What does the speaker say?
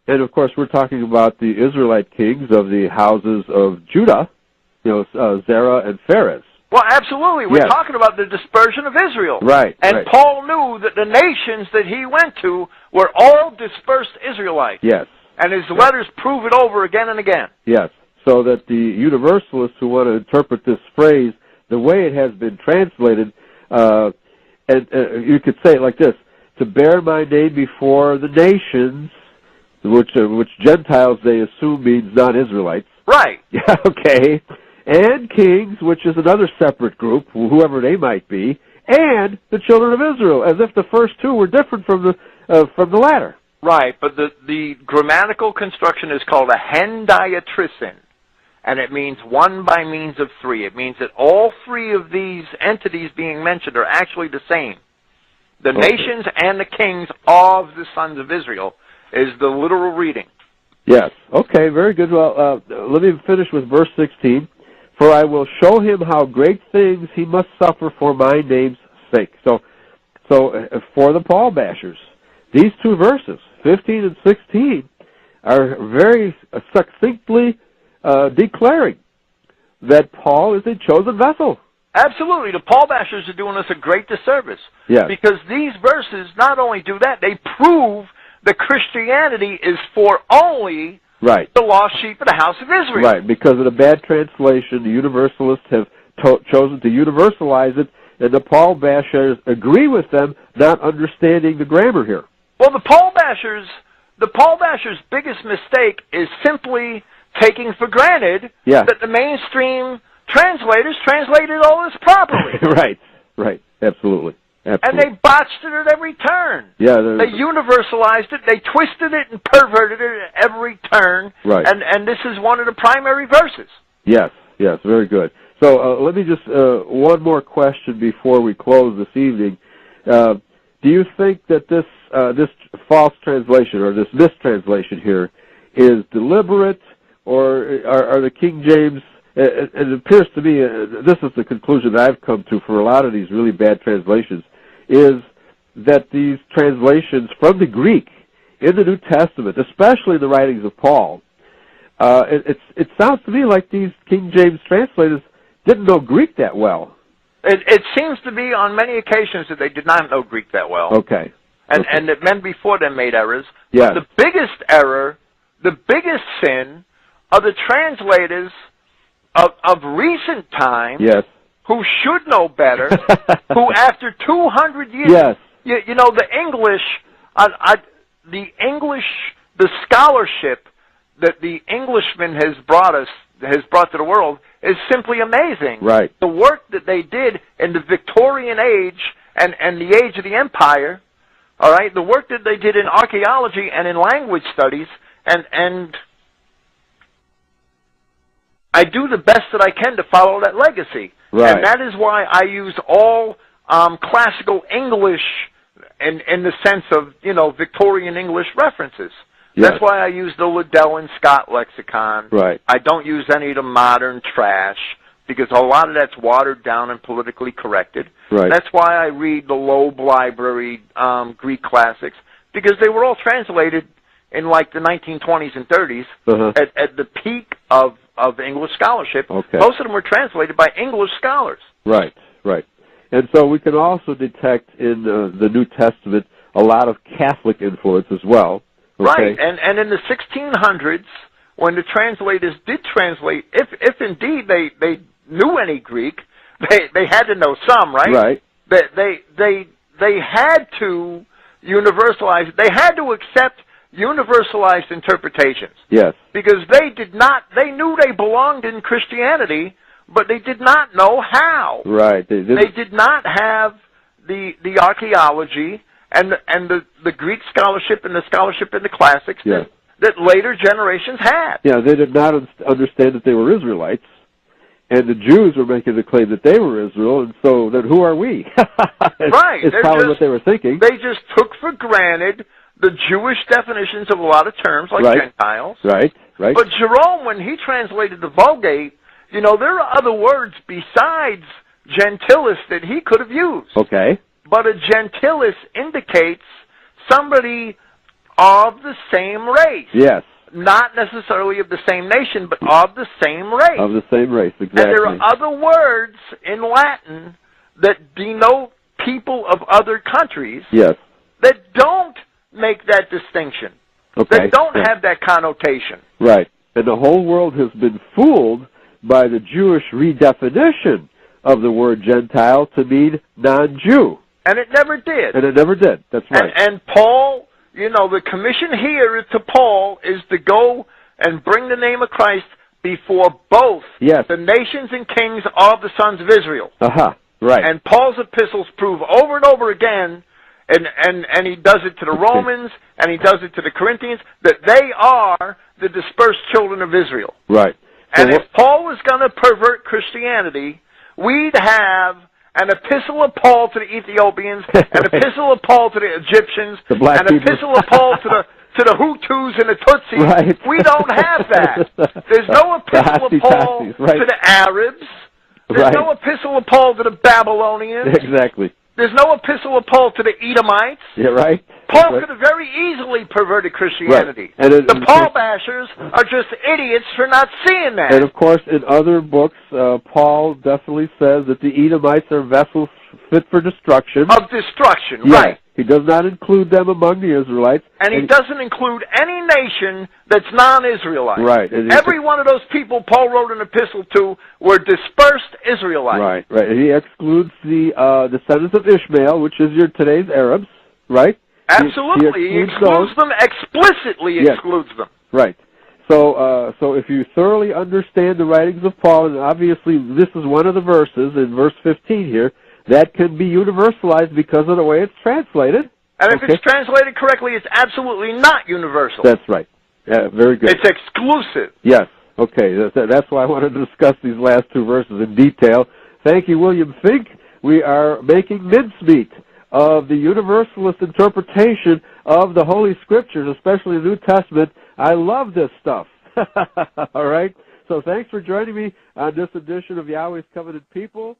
And, of course, we're talking about the Israelite kings of the houses of Judah, Zerah and Pharez. Well, absolutely. We're talking about the dispersion of Israel. Right. And Paul knew that the nations that he went to were all dispersed Israelites. Yes. And his letters prove it over again and again. Yes. So that the universalists who want to interpret this phrase the way it has been translated, and you could say it like this: to bear my name before the nations, which Gentiles they assume means non-Israelites. Right. Yeah. Okay. And kings, which is another separate group, whoever they might be, and the children of Israel, as if the first two were different from the latter. Right, but the grammatical construction is called a hendiatrisin, and it means one by means of three. It means that all three of these entities being mentioned are actually the same. The nations and the kings of the sons of Israel is the literal reading. Yes. Okay, very good. Well, let me finish with verse 16. For I will show him how great things he must suffer for my name's sake. So for the Paul bashers, these two verses, 15 and 16, are very succinctly declaring that Paul is a chosen vessel. Absolutely. The Paul bashers are doing us a great disservice. Yes. Because these verses not only do that, they prove that Christianity is for only the lost sheep of the house of Israel. Right, because of the bad translation, the universalists have chosen to universalize it, and the Paul bashers agree with them, not understanding the grammar here. Well, the Paul bashers' biggest mistake is simply taking for granted that the mainstream translators translated all this properly. Right, absolutely. And they botched it at every turn. Yeah, they universalized it, they twisted it and perverted it at every turn. Right. And this is one of the primary verses. Yes, very good. So let me just, one more question before we close this evening. Do you think that this false translation or this mistranslation here is deliberate, or are the King James, it appears to me, this is the conclusion that I've come to for a lot of these really bad translations, is that these translations from the Greek in the New Testament, especially the writings of Paul, it sounds to me like these King James translators didn't know Greek that well. It seems to be on many occasions that they did not know Greek that well. Okay. And that men before them made errors. Yes. But the biggest error, the biggest sin, are the translators of recent times who should know better, who after 200 years, you know, the English, the scholarship that the Englishman has brought to the world is simply amazing. Right. The work that they did in the Victorian age and the age of the Empire, all right, the work that they did in archaeology and in language studies, and I do the best that I can to follow that legacy. Right. And that is why I use all classical English in the sense of, you know, Victorian English references. Yes. That's why I use the Liddell and Scott lexicon. Right. I don't use any of the modern trash because a lot of that's watered down and politically corrected. Right. That's why I read the Loeb Library Greek classics, because they were all translated in like the 1920s and 30s at the peak of English scholarship. Okay. Most of them were translated by English scholars. Right. And so we can also detect in the New Testament a lot of Catholic influence as well. Okay? Right, and in the 1600s, when the translators did translate, if indeed they knew any Greek, they had to know some, right? Right. They had to universalize. They had to accept universalized interpretations. Yes. Because they knew they belonged in Christianity, but they did not know how. Right. They did not have the archaeology and the Greek scholarship and the scholarship in the classics that later generations had. Yeah, they did not understand that they were Israelites, and the Jews were making the claim that they were Israel, and so then who are we? Right. It's probably what they were thinking. They just took for granted the Jewish definitions of a lot of terms, like Gentiles. Right. But Jerome, when he translated the Vulgate, you know, there are other words besides gentilis that he could have used. Okay. But a gentilis indicates somebody of the same race. Yes. Not necessarily of the same nation, but of the same race. Of the same race, exactly. And there are other words in Latin that denote people of other countries yes. that don't make that distinction. Okay. That don't have that connotation. Right. And the whole world has been fooled by the Jewish redefinition of the word Gentile to mean non-Jew. And it never did. And it never did. That's right. And Paul, the commission here to Paul is to go and bring the name of Christ before both the nations and kings of the sons of Israel. Right. And Paul's epistles prove over and over again, and he does it to the Romans, and he does it to the Corinthians, that they are the dispersed children of Israel. Right. So and if Paul was going to pervert Christianity, we'd have an epistle of Paul to the Ethiopians, an epistle of Paul to the Egyptians, an epistle of Paul to the Hutus and the Tutsis. Right. We don't have that. There's no epistle of Paul to the Arabs. There's no epistle of Paul to the Babylonians. Exactly. There's no epistle of Paul to the Edomites. Yeah, right. Paul could have very easily perverted Christianity. Right. And the Paul bashers are just idiots for not seeing that. And of course, in other books, Paul definitely says that the Edomites are vessels fit for destruction. Of destruction, yes. right. He does not include them among the Israelites. And he doesn't include any nation that's non-Israelite. Right. Every one of those people Paul wrote an epistle to were dispersed Israelites. Right, right. And he excludes the descendants of Ishmael, which is your today's Arabs, right? Absolutely. He excludes them, explicitly excludes them. Right. So if you thoroughly understand the writings of Paul, and obviously this is one of the verses in verse 15 here, that can be universalized because of the way it's translated. And if it's translated correctly, it's absolutely not universal. That's right. Yeah, very good. It's exclusive. Yes. Okay. That's why I wanted to discuss these last two verses in detail. Thank you, William Fink. We are making mincemeat of the universalist interpretation of the Holy Scriptures, especially the New Testament. I love this stuff. All right? So thanks for joining me on this edition of Yahweh's Covenant People.